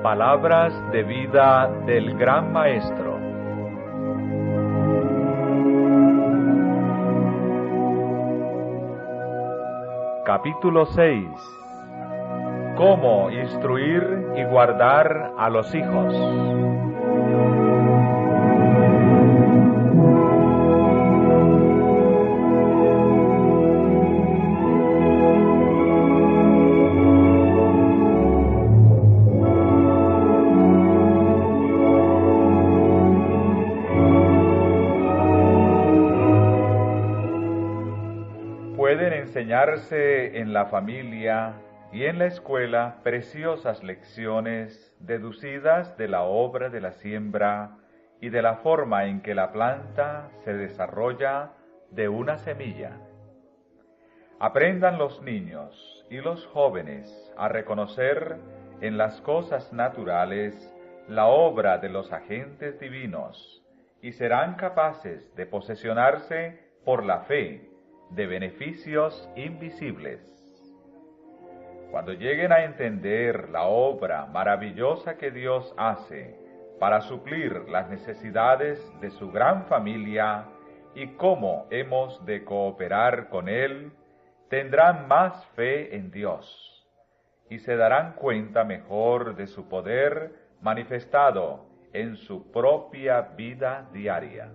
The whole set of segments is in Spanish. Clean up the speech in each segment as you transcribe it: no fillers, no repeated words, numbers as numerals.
Palabras de vida del Gran Maestro. Capítulo 6. Cómo instruir y guardar a los hijos. Pueden enseñarse en la familia y en la escuela preciosas lecciones deducidas de la obra de la siembra y de la forma en que la planta se desarrolla de una semilla. Aprendan los niños y los jóvenes a reconocer en las cosas naturales la obra de los agentes divinos y serán capaces de posesionarse por la fe de beneficios invisibles. Cuando lleguen a entender la obra maravillosa que Dios hace para suplir las necesidades de su gran familia y cómo hemos de cooperar con Él, tendrán más fe en Dios y se darán cuenta mejor de su poder manifestado en su propia vida diaria.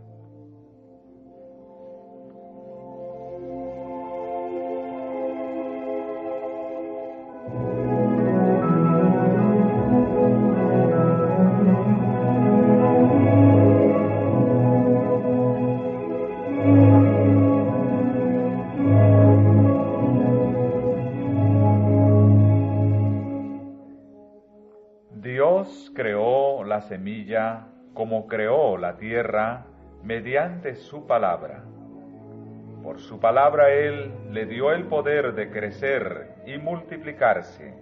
Dios creó la semilla como creó la tierra mediante su palabra. Por su palabra Él le dio el poder de crecer y multiplicarse.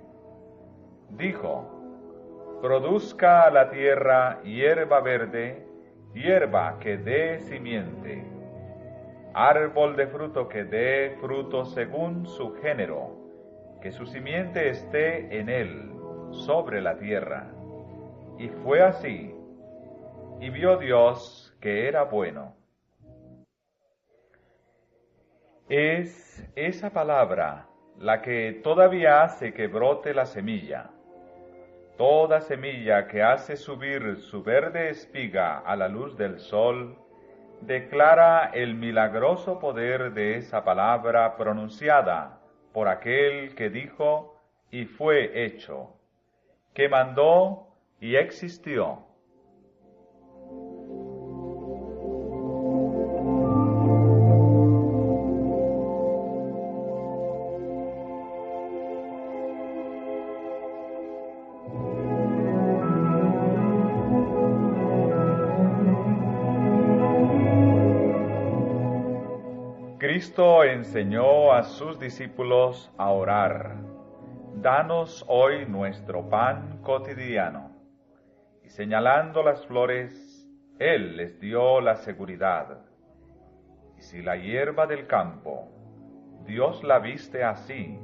Dijo: produzca la tierra hierba verde, hierba que dé simiente, árbol de fruto que dé fruto según su género, que su simiente esté en él, sobre la tierra. Y fue así, y vio Dios que era bueno. Es esa palabra la que todavía hace que brote la semilla. Toda semilla que hace subir su verde espiga a la luz del sol, declara el milagroso poder de esa palabra pronunciada por aquel que dijo y fue hecho, que mandó y existió. Cristo enseñó a sus discípulos a orar: danos hoy nuestro pan cotidiano. Y señalando las flores, Él les dio la seguridad. Y si la hierba del campo, Dios la viste así,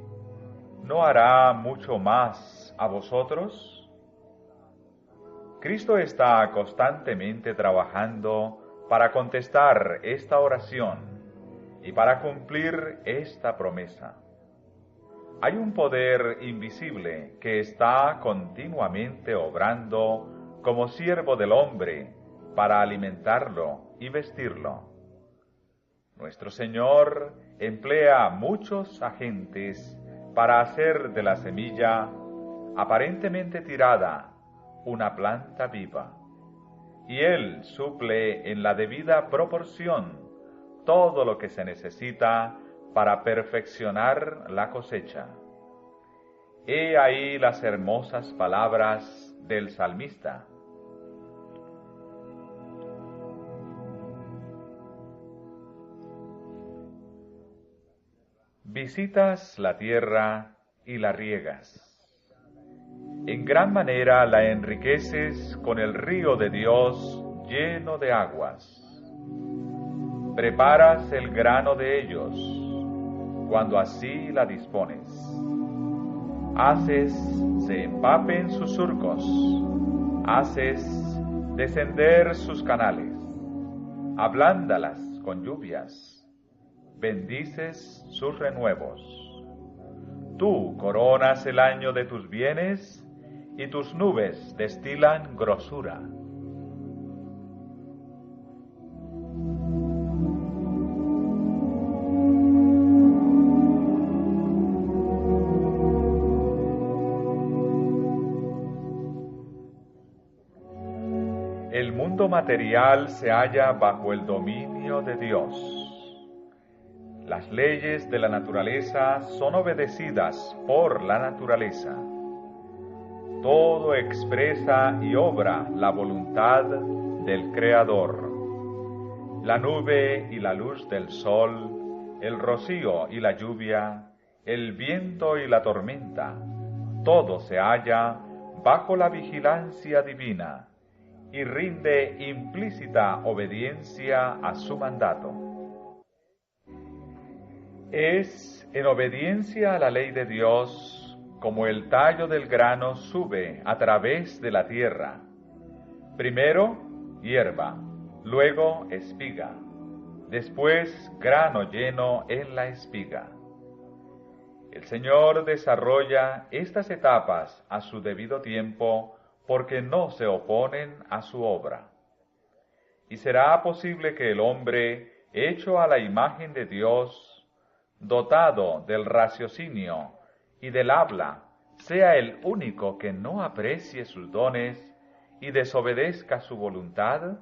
¿no hará mucho más a vosotros? Cristo está constantemente trabajando para contestar esta oración y para cumplir esta promesa. Hay un poder invisible que está continuamente obrando como siervo del hombre para alimentarlo y vestirlo. Nuestro Señor emplea muchos agentes para hacer de la semilla, aparentemente tirada, una planta viva, y Él suple en la debida proporción todo lo que se necesita para perfeccionar la cosecha. He ahí las hermosas palabras del salmista: visitas la tierra y la riegas. En gran manera la enriqueces con el río de Dios lleno de aguas. Preparas el grano de ellos, cuando así la dispones. haces se empapen sus surcos, haces descender sus canales, ablándalas con lluvias, bendices sus renuevos. Tú coronas el año de tus bienes y tus nubes destilan grosura. El mundo material se halla bajo el dominio de Dios. Las leyes de la naturaleza son obedecidas por la naturaleza. Todo expresa y obra la voluntad del Creador. La nube y la luz del sol, el rocío y la lluvia, el viento y la tormenta, todo se halla bajo la vigilancia divina y rinde implícita obediencia a su mandato. Es en obediencia a la ley de Dios como el tallo del grano sube a través de la tierra. Primero hierba, luego espiga, después grano lleno en la espiga. El Señor desarrolla estas etapas a su debido tiempo porque no se oponen a su obra. Y será posible que el hombre, hecho a la imagen de Dios, dotado del raciocinio y del habla, sea el único que no aprecie sus dones y desobedezca su voluntad.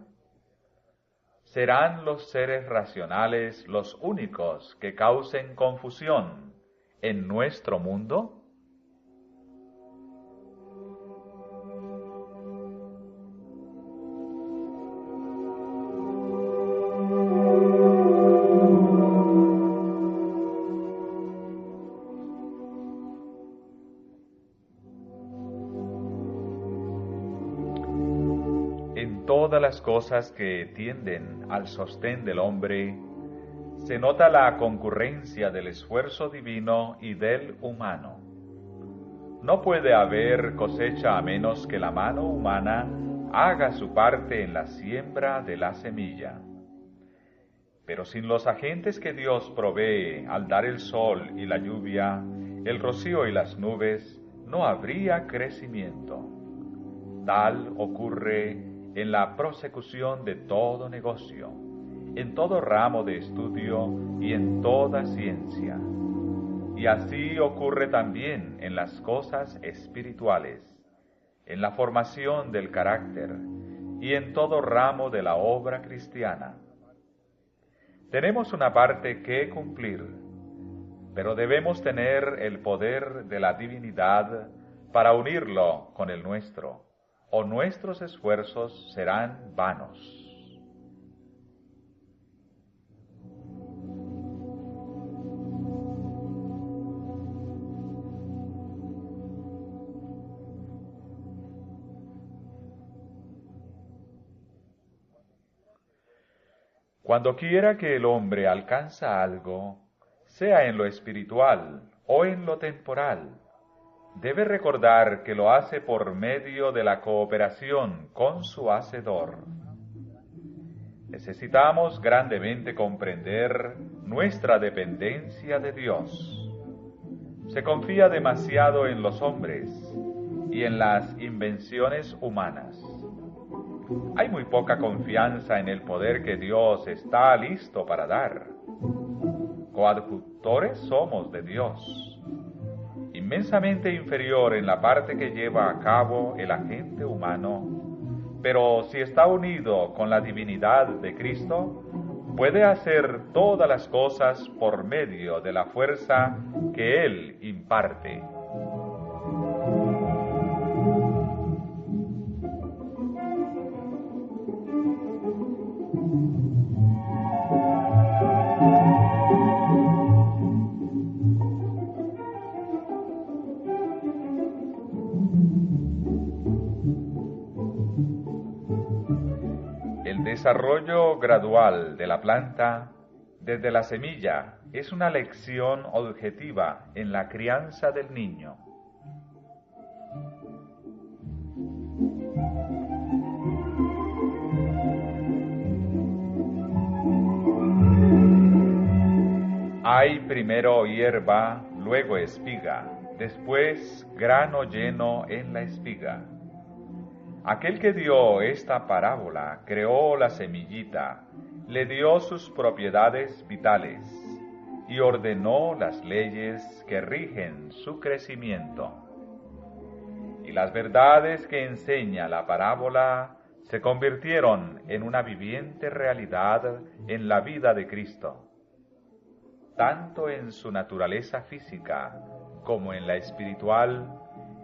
¿Serán los seres racionales los únicos que causen confusión en nuestro mundo? En todas las cosas que tienden al sostén del hombre, se nota la concurrencia del esfuerzo divino y del humano. No puede haber cosecha a menos que la mano humana haga su parte en la siembra de la semilla. Pero sin los agentes que Dios provee al dar el sol y la lluvia, el rocío y las nubes, no habría crecimiento. Tal ocurre en la prosecución de todo negocio, en todo ramo de estudio y en toda ciencia. Y así ocurre también en las cosas espirituales, en la formación del carácter y en todo ramo de la obra cristiana. Tenemos una parte que cumplir, pero debemos tener el poder de la divinidad para unirlo con el nuestro, o nuestros esfuerzos serán vanos. Cuando quiera que el hombre alcanza algo, sea en lo espiritual o en lo temporal, debe recordar que lo hace por medio de la cooperación con su Hacedor. Necesitamos grandemente comprender nuestra dependencia de Dios. Se confía demasiado en los hombres y en las invenciones humanas. Hay muy poca confianza en el poder que Dios está listo para dar. Coadjutores somos de Dios, inmensamente inferior en la parte que lleva a cabo el agente humano, pero si está unido con la divinidad de Cristo, puede hacer todas las cosas por medio de la fuerza que Él imparte. El desarrollo gradual de la planta, desde la semilla, es una lección objetiva en la crianza del niño. Hay primero hierba, luego espiga, después grano lleno en la espiga. Aquel que dio esta parábola creó la semillita, le dio sus propiedades vitales y ordenó las leyes que rigen su crecimiento. Y las verdades que enseña la parábola se convirtieron en una viviente realidad en la vida de Cristo, tanto en su naturaleza física como en la espiritual.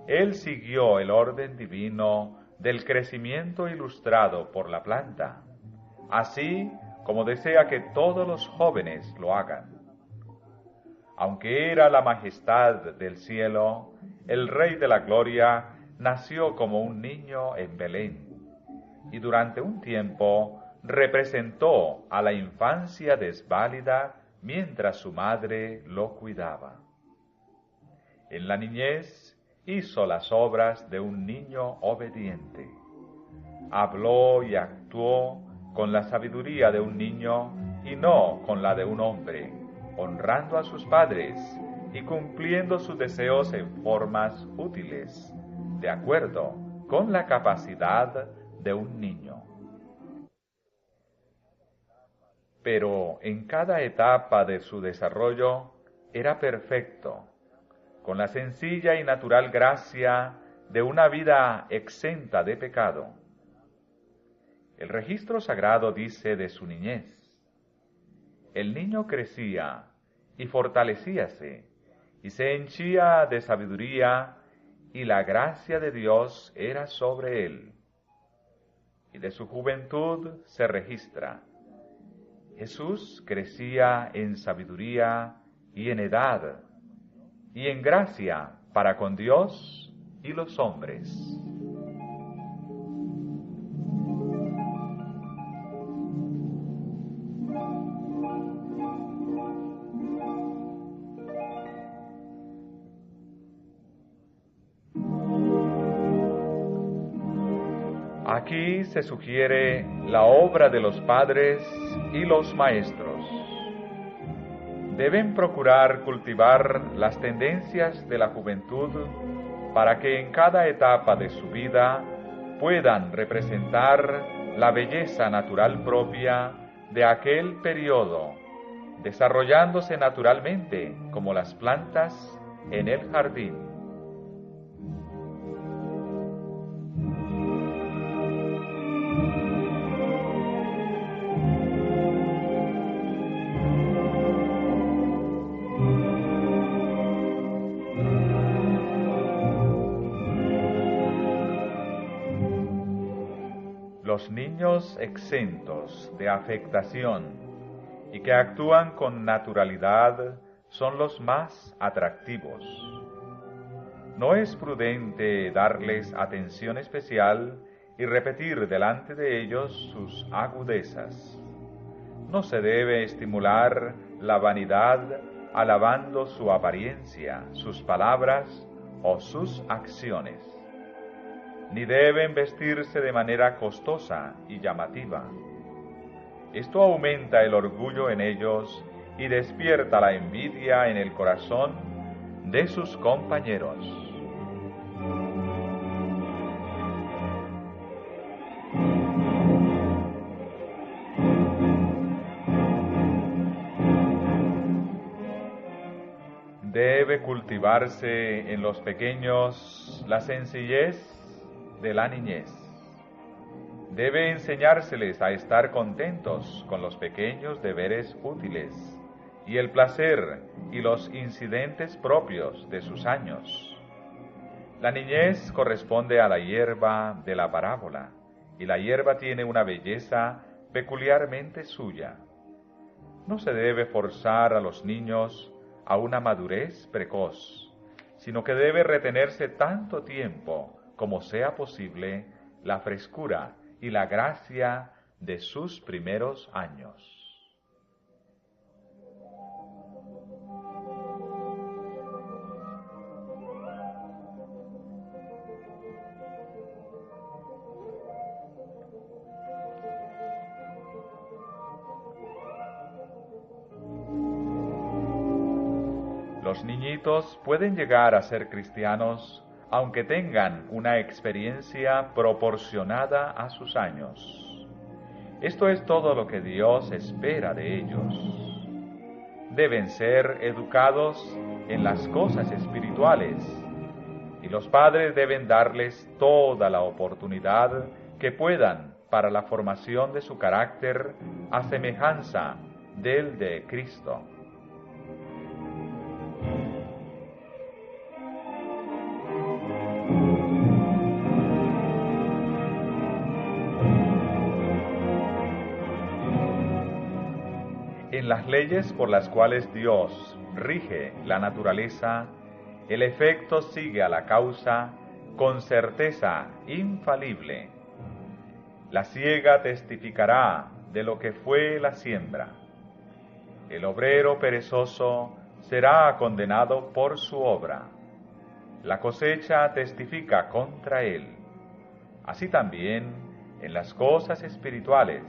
Él siguió el orden divino del crecimiento ilustrado por la planta, así como desea que todos los jóvenes lo hagan. Aunque era la majestad del cielo, el Rey de la Gloria nació como un niño en Belén, y durante un tiempo representó a la infancia desválida mientras su madre lo cuidaba. En la niñez hizo las obras de un niño obediente. Habló y actuó con la sabiduría de un niño y no con la de un hombre, honrando a sus padres y cumpliendo sus deseos en formas útiles, de acuerdo con la capacidad de un niño. Pero en cada etapa de su desarrollo era perfecto, con la sencilla y natural gracia de una vida exenta de pecado. El registro sagrado dice de su niñez: el niño crecía y fortalecíase, y se henchía de sabiduría, y la gracia de Dios era sobre él. Y de su juventud se registra: Jesús crecía en sabiduría y en edad, y en gracia para con Dios y los hombres. Aquí se sugiere la obra de los padres y los maestros. Deben procurar cultivar las tendencias de la juventud para que en cada etapa de su vida puedan representar la belleza natural propia de aquel periodo, desarrollándose naturalmente como las plantas en el jardín. Los niños exentos de afectación y que actúan con naturalidad son los más atractivos. No es prudente darles atención especial y repetir delante de ellos sus agudezas. No se debe estimular la vanidad alabando su apariencia, sus palabras o sus acciones. Ni deben vestirse de manera costosa y llamativa. Esto aumenta el orgullo en ellos y despierta la envidia en el corazón de sus compañeros. Debe cultivarse en los pequeños la sencillez de la niñez. Debe enseñárseles a estar contentos con los pequeños deberes útiles y el placer y los incidentes propios de sus años. La niñez corresponde a la hierba de la parábola, y la hierba tiene una belleza peculiarmente suya. No se debe forzar a los niños a una madurez precoz, sino que debe retenerse tanto tiempo como sea posible la frescura y la gracia de sus primeros años. Los niñitos pueden llegar a ser cristianos aunque tengan una experiencia proporcionada a sus años. Esto es todo lo que Dios espera de ellos. Deben ser educados en las cosas espirituales y los padres deben darles toda la oportunidad que puedan para la formación de su carácter a semejanza del de Cristo. En las leyes por las cuales Dios rige la naturaleza, el efecto sigue a la causa con certeza infalible. La siega testificará de lo que fue la siembra. El obrero perezoso será condenado por su obra. La cosecha testifica contra él. Así también, en las cosas espirituales,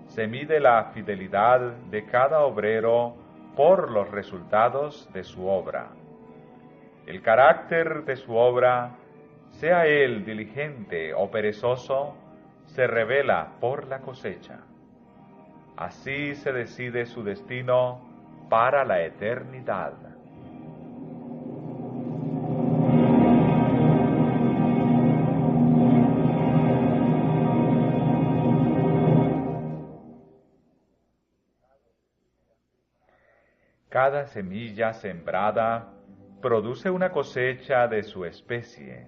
se mide la fidelidad de cada obrero por los resultados de su obra. El carácter de su obra, sea él diligente o perezoso, se revela por la cosecha. Así se decide su destino para la eternidad. Cada semilla sembrada produce una cosecha de su especie.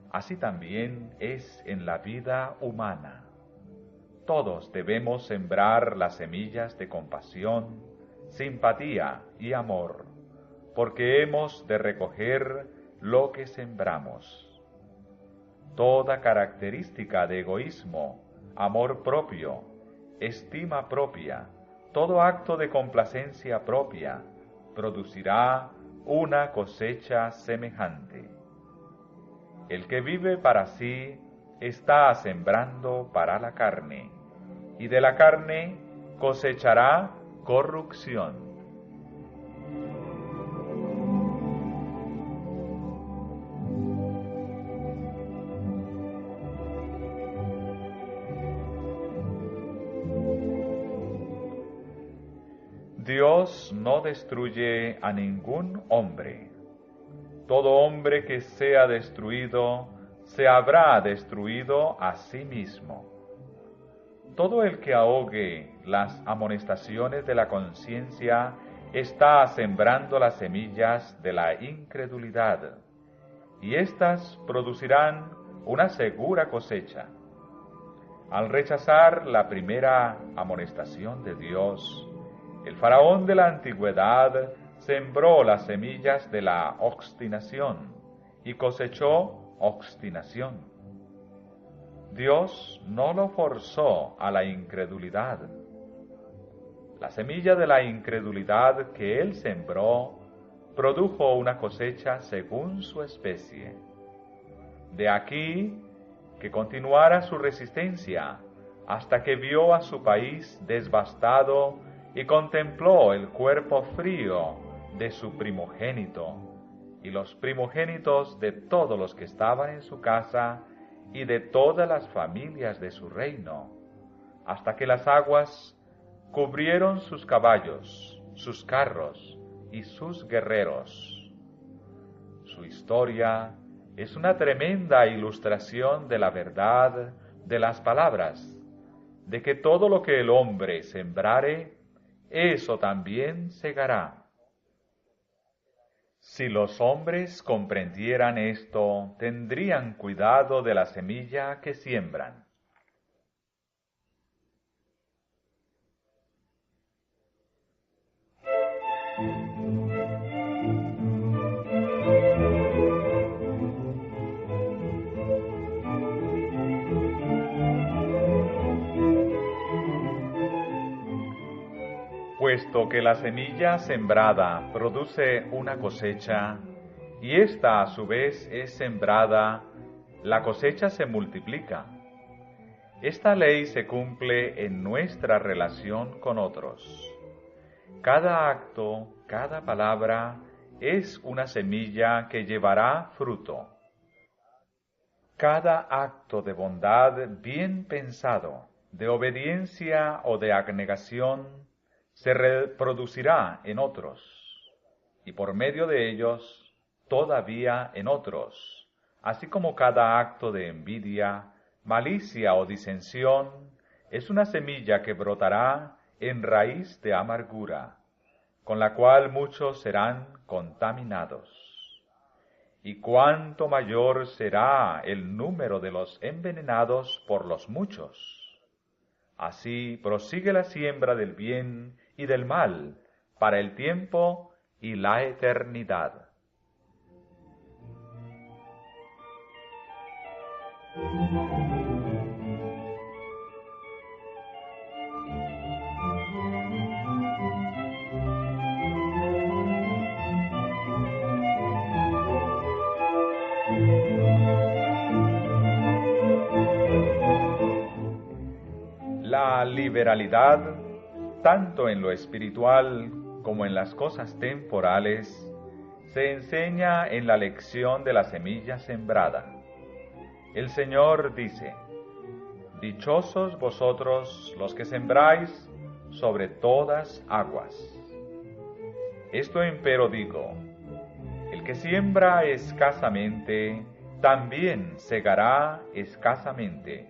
Así también es en la vida humana. Todos debemos sembrar las semillas de compasión, simpatía y amor, porque hemos de recoger lo que sembramos. Toda característica de egoísmo, amor propio, estima propia, todo acto de complacencia propia, producirá una cosecha semejante. El que vive para sí está sembrando para la carne, y de la carne cosechará corrupción. Dios no destruye a ningún hombre. Todo hombre que sea destruido, se habrá destruido a sí mismo. Todo el que ahogue las amonestaciones de la conciencia está sembrando las semillas de la incredulidad, y éstas producirán una segura cosecha. Al rechazar la primera amonestación de Dios, el faraón de la antigüedad sembró las semillas de la obstinación y cosechó obstinación. Dios no lo forzó a la incredulidad. La semilla de la incredulidad que él sembró produjo una cosecha según su especie. De aquí que continuara su resistencia hasta que vio a su país devastado y contempló el cuerpo frío de su primogénito y los primogénitos de todos los que estaban en su casa y de todas las familias de su reino, hasta que las aguas cubrieron sus caballos, sus carros y sus guerreros. Su historia es una tremenda ilustración de la verdad de las palabras, de que todo lo que el hombre sembrare, eso también segará. Si los hombres comprendieran esto, tendrían cuidado de la semilla que siembran. Puesto que la semilla sembrada produce una cosecha, y ésta a su vez es sembrada, la cosecha se multiplica. Esta ley se cumple en nuestra relación con otros. Cada acto, cada palabra es una semilla que llevará fruto. Cada acto de bondad bien pensado, de obediencia o de abnegación, se reproducirá en otros, y por medio de ellos, todavía en otros, así como cada acto de envidia, malicia o disensión, es una semilla que brotará en raíz de amargura, con la cual muchos serán contaminados. Y cuánto mayor será el número de los envenenados por los muchos. Así prosigue la siembra del bien y del mal para el tiempo y la eternidad. La liberalidad, tanto en lo espiritual como en las cosas temporales, se enseña en la lección de la semilla sembrada. El Señor dice: dichosos vosotros los que sembráis sobre todas aguas. Esto empero digo: el que siembra escasamente, también segará escasamente.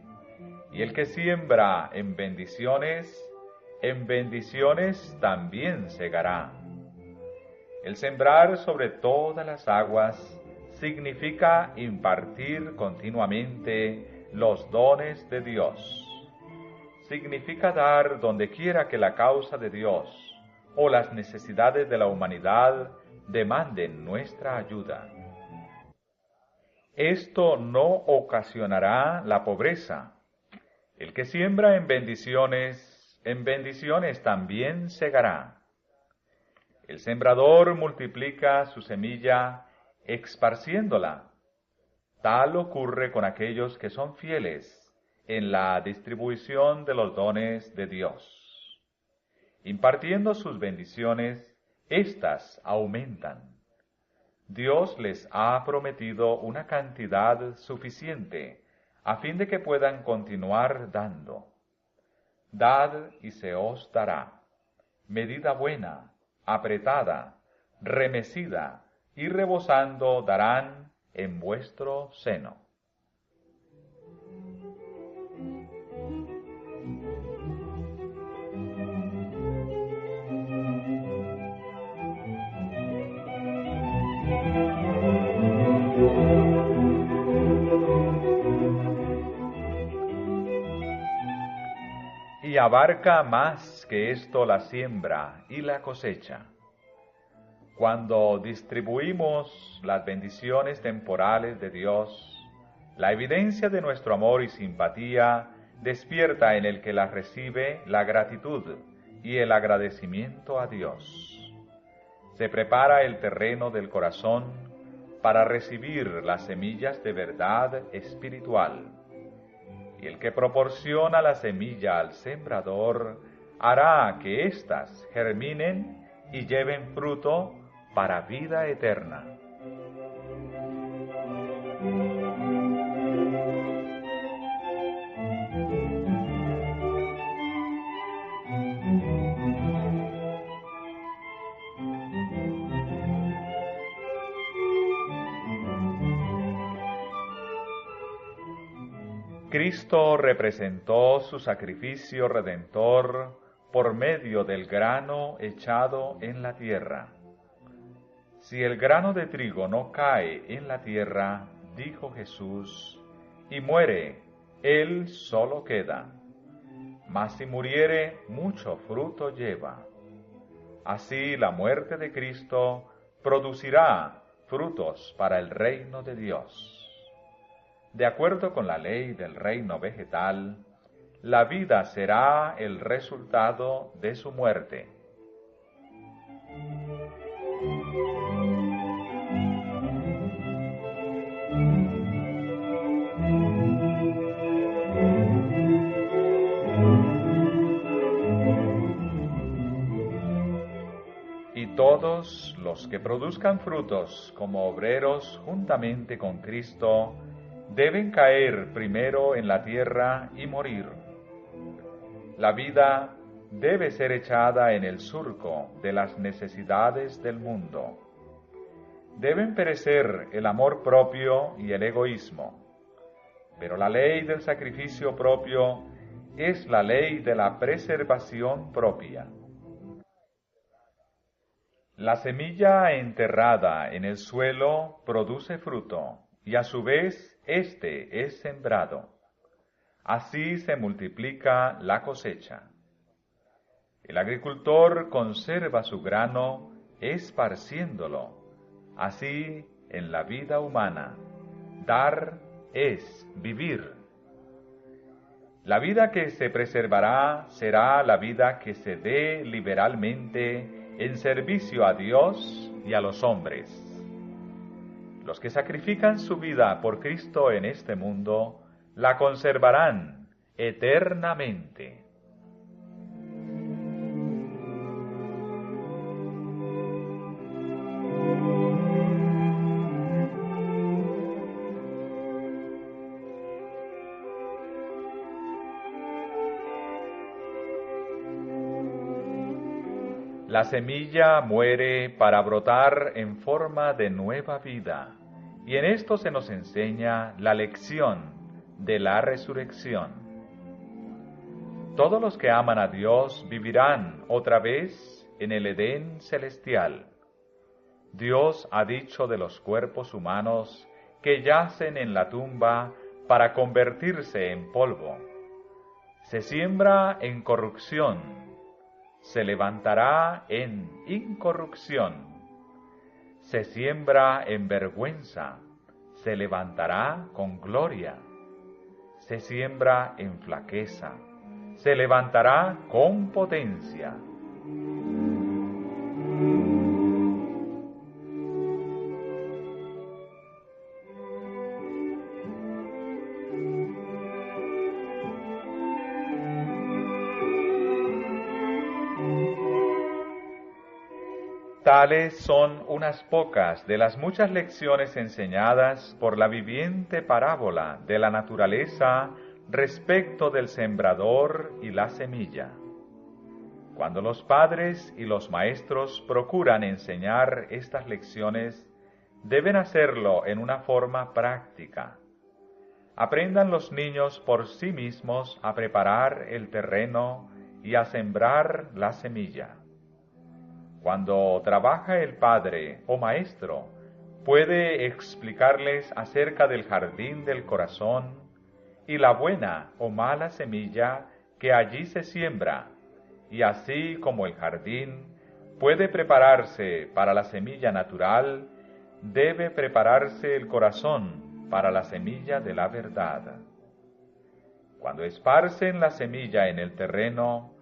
Y el que siembra en bendiciones también segará. El sembrar sobre todas las aguas significa impartir continuamente los dones de Dios. Significa dar donde quiera que la causa de Dios o las necesidades de la humanidad demanden nuestra ayuda. Esto no ocasionará la pobreza. El que siembra en bendiciones también segará. El sembrador multiplica su semilla esparciéndola. Tal ocurre con aquellos que son fieles en la distribución de los dones de Dios. Impartiendo sus bendiciones, éstas aumentan. Dios les ha prometido una cantidad suficiente a fin de que puedan continuar dando. Dad y se os dará. Medida buena, apretada, remecida y rebosando darán en vuestro seno. Y abarca más que esto la siembra y la cosecha. Cuando distribuimos las bendiciones temporales de Dios, la evidencia de nuestro amor y simpatía despierta en el que las recibe la gratitud y el agradecimiento a Dios. Se prepara el terreno del corazón para recibir las semillas de verdad espiritual. Y el que proporciona la semilla al sembrador hará que éstas germinen y lleven fruto para vida eterna. Cristo representó su sacrificio redentor por medio del grano echado en la tierra. Si el grano de trigo no cae en la tierra, dijo Jesús, y muere, él solo queda. Mas si muriere, mucho fruto lleva. Así la muerte de Cristo producirá frutos para el reino de Dios. De acuerdo con la ley del reino vegetal, la vida será el resultado de su muerte. Y todos los que produzcan frutos como obreros juntamente con Cristo deben caer primero en la tierra y morir. La vida debe ser echada en el surco de las necesidades del mundo. Deben perecer el amor propio y el egoísmo, pero la ley del sacrificio propio es la ley de la preservación propia. La semilla enterrada en el suelo produce fruto, y a su vez éste es sembrado. Así se multiplica la cosecha. El agricultor conserva su grano esparciéndolo. Así, en la vida humana, dar es vivir. La vida que se preservará será la vida que se dé liberalmente en servicio a Dios y a los hombres. Los que sacrifican su vida por Cristo en este mundo, la conservarán eternamente. La semilla muere para brotar en forma de nueva vida, y en esto se nos enseña la lección de la resurrección. Todos los que aman a Dios vivirán otra vez en el Edén celestial. Dios ha dicho de los cuerpos humanos que yacen en la tumba para convertirse en polvo. Se siembra en corrupción, se levantará en incorrupción. Se siembra en vergüenza, se levantará con gloria. Se siembra en flaqueza, se levantará con potencia. Tales son unas pocas de las muchas lecciones enseñadas por la viviente parábola de la naturaleza respecto del sembrador y la semilla. Cuando los padres y los maestros procuran enseñar estas lecciones, deben hacerlo en una forma práctica. Aprendan los niños por sí mismos a preparar el terreno y a sembrar la semilla. Cuando trabaja el padre o maestro, puede explicarles acerca del jardín del corazón y la buena o mala semilla que allí se siembra, y así como el jardín puede prepararse para la semilla natural, debe prepararse el corazón para la semilla de la verdad. Cuando esparcen la semilla en el terreno,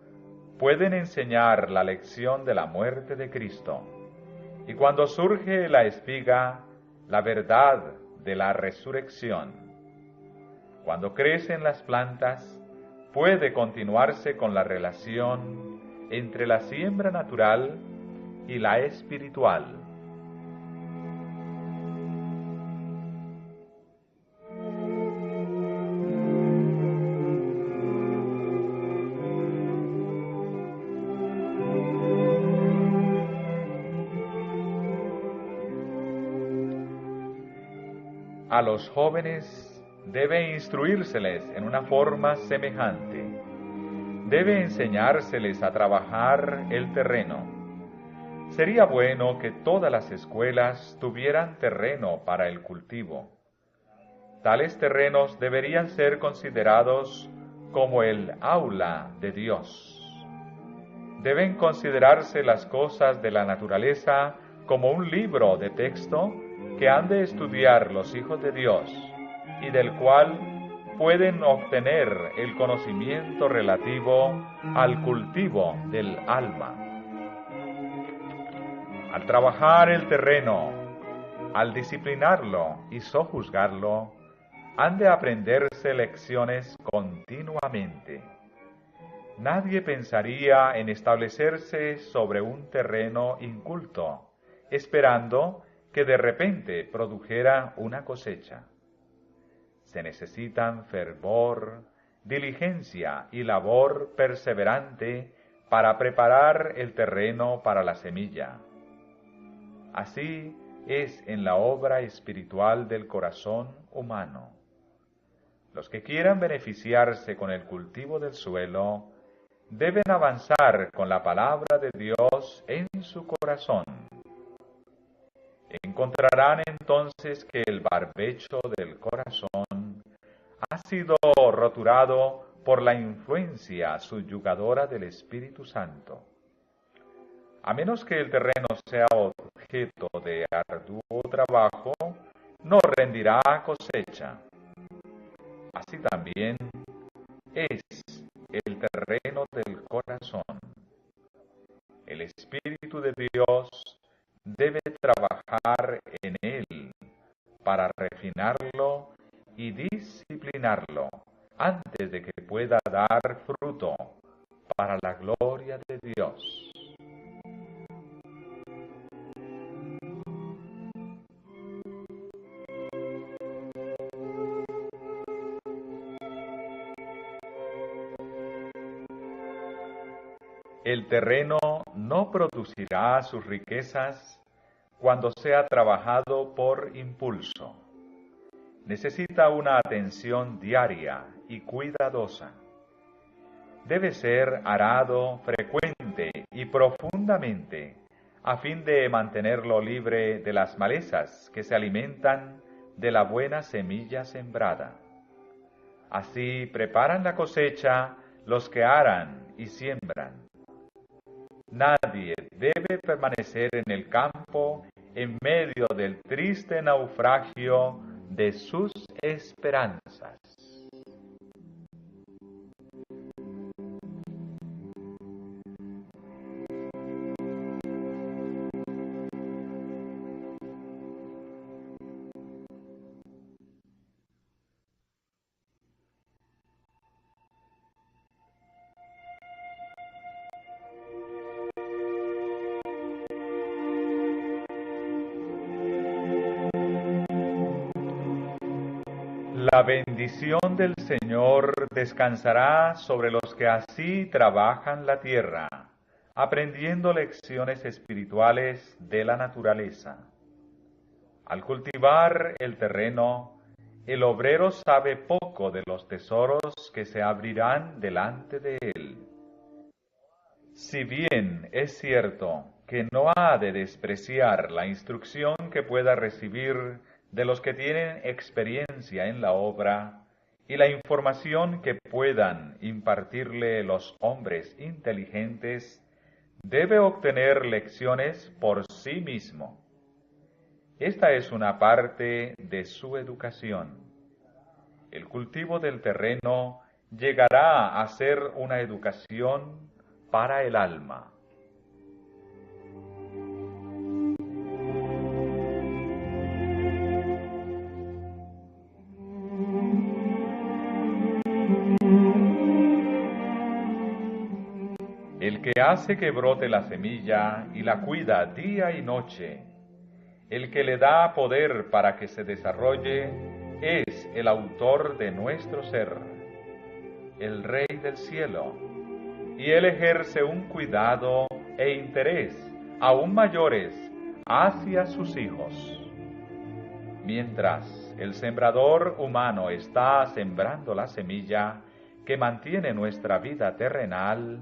pueden enseñar la lección de la muerte de Cristo, y cuando surge la espiga, la verdad de la resurrección. Cuando crecen las plantas, puede continuarse con la relación entre la siembra natural y la espiritual. A los jóvenes debe instruírseles en una forma semejante. Debe enseñárseles a trabajar el terreno. Sería bueno que todas las escuelas tuvieran terreno para el cultivo. Tales terrenos deberían ser considerados como el aula de Dios. Deben considerarse las cosas de la naturaleza como un libro de texto que han de estudiar los hijos de Dios y del cual pueden obtener el conocimiento relativo al cultivo del alma. Al trabajar el terreno, al disciplinarlo y sojuzgarlo, han de aprenderse lecciones continuamente. Nadie pensaría en establecerse sobre un terreno inculto esperando que de repente produjera una cosecha. Se necesitan fervor, diligencia y labor perseverante para preparar el terreno para la semilla. Así es en la obra espiritual del corazón humano. Los que quieran beneficiarse con el cultivo del suelo deben avanzar con la palabra de Dios en su corazón. Encontrarán entonces que el barbecho del corazón ha sido roturado por la influencia subyugadora del Espíritu Santo. A menos que el terreno sea objeto de arduo trabajo, no rendirá cosecha. Así también es el terreno del corazón. El Espíritu de Dios debe trabajar en él para refinarlo y disciplinarlo antes de que pueda dar fruto para la gloria de Dios. El terreno no producirá sus riquezas cuando sea trabajado por impulso. Necesita una atención diaria y cuidadosa. Debe ser arado frecuente y profundamente a fin de mantenerlo libre de las malezas que se alimentan de la buena semilla sembrada. Así preparan la cosecha los que aran y siembran. Nadie debe permanecer en el campo en medio del triste naufragio de sus esperanzas. La bendición del Señor descansará sobre los que así trabajan la tierra, aprendiendo lecciones espirituales de la naturaleza. Al cultivar el terreno, el obrero sabe poco de los tesoros que se abrirán delante de él. Si bien es cierto que no ha de despreciar la instrucción que pueda recibir de los que tienen experiencia en la obra y la información que puedan impartirle los hombres inteligentes, debe obtener lecciones por sí mismo. Esta es una parte de su educación. El cultivo del terreno llegará a ser una educación para el alma. El que hace que brote la semilla y la cuida día y noche, el que le da poder para que se desarrolle, es el autor de nuestro ser, el Rey del cielo, y él ejerce un cuidado e interés aún mayores hacia sus hijos. Mientras el sembrador humano está sembrando la semilla que mantiene nuestra vida terrenal,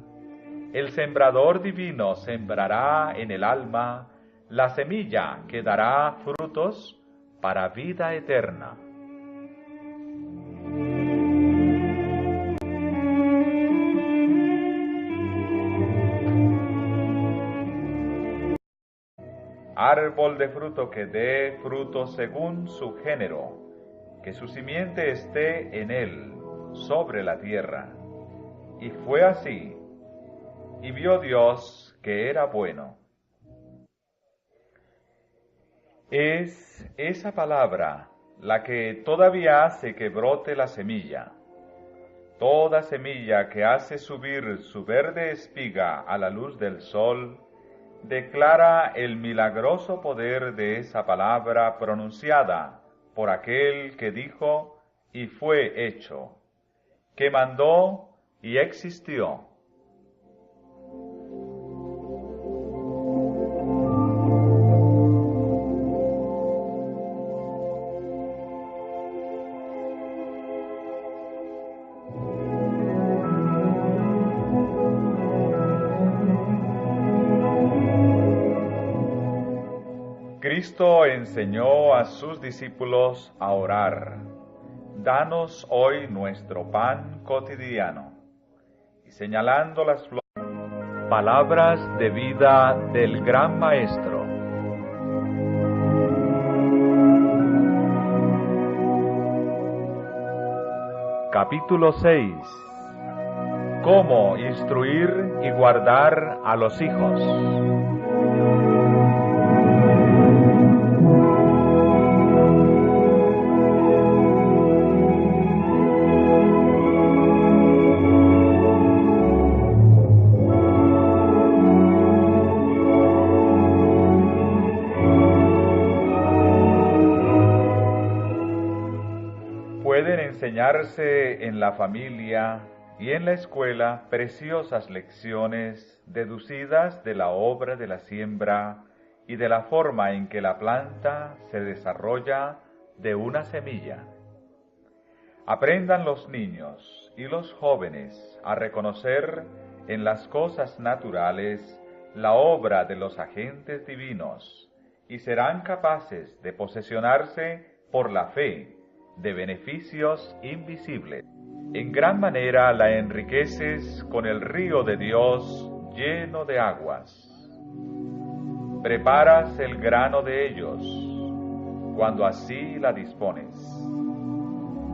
el sembrador divino sembrará en el alma la semilla que dará frutos para vida eterna. Árbol de fruto que dé fruto según su género, que su simiente esté en él, sobre la tierra. Y fue así, y vio Dios que era bueno. Es esa palabra la que todavía hace que brote la semilla. Toda semilla que hace subir su verde espiga a la luz del sol declara el milagroso poder de esa palabra pronunciada por aquel que dijo y fue hecho, que mandó y existió. Cristo enseñó a sus discípulos a orar: danos hoy nuestro pan cotidiano. Y señalando las palabras de vida del gran Maestro. Capítulo 6. Cómo instruir y guardar a los hijos. Pueden enseñarse en la familia y en la escuela preciosas lecciones deducidas de la obra de la siembra y de la forma en que la planta se desarrolla de una semilla. Aprendan los niños y los jóvenes a reconocer en las cosas naturales la obra de los agentes divinos y serán capaces de posesionarse por la fe de beneficios invisibles. En gran manera la enriqueces con el río de Dios lleno de aguas. Preparas el grano de ellos, cuando así la dispones.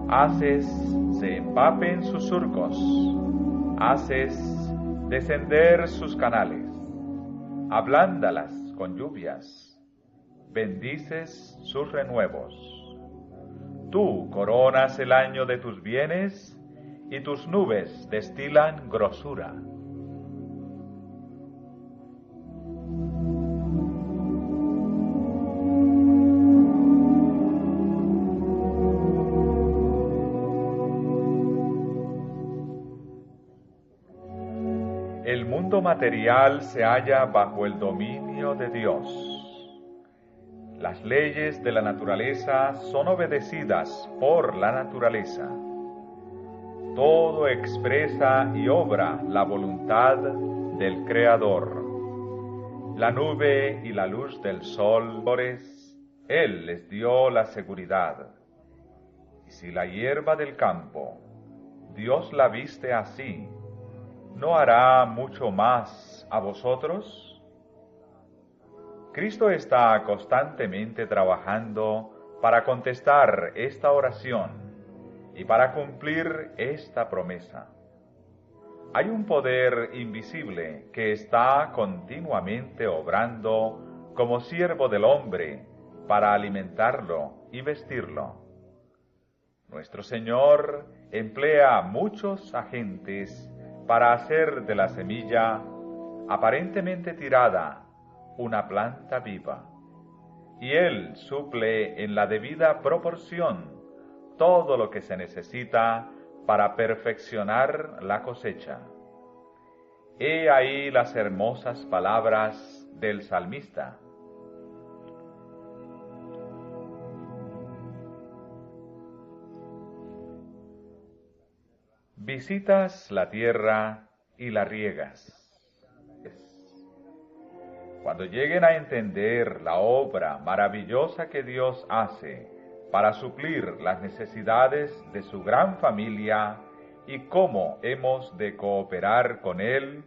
Haces se empapen sus surcos, haces descender sus canales, ablándalas con lluvias, bendices sus renuevos. Tú coronas el año de tus bienes, y tus nubes destilan grosura. El mundo material se halla bajo el dominio de Dios. Las leyes de la naturaleza son obedecidas por la naturaleza. Todo expresa y obra la voluntad del Creador. La nube y la luz del sol, Él les dio la seguridad. Y si la hierba del campo, Dios la viste así, ¿no hará mucho más a vosotros? Cristo está constantemente trabajando para contestar esta oración y para cumplir esta promesa. Hay un poder invisible que está continuamente obrando como siervo del hombre para alimentarlo y vestirlo. Nuestro Señor emplea muchos agentes para hacer de la semilla aparentemente tirada una planta viva, y Él suple en la debida proporción todo lo que se necesita para perfeccionar la cosecha. He ahí las hermosas palabras del salmista. Visitas la tierra y la riegas. Cuando lleguen a entender la obra maravillosa que Dios hace para suplir las necesidades de su gran familia y cómo hemos de cooperar con Él,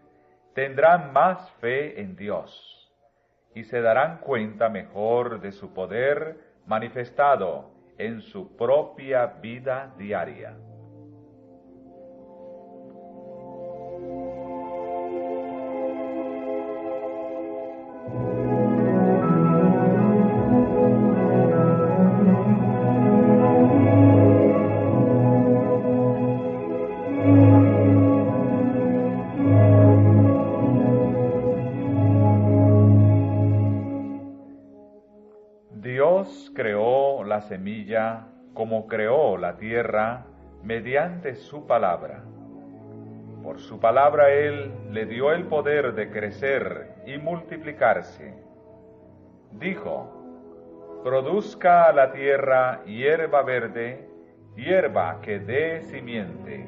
tendrán más fe en Dios y se darán cuenta mejor de su poder manifestado en su propia vida diaria. Dios creó la semilla como creó la tierra mediante su palabra. Por su palabra Él le dio el poder de crecer y multiplicarse. Dijo: produzca la tierra hierba verde, hierba que dé simiente,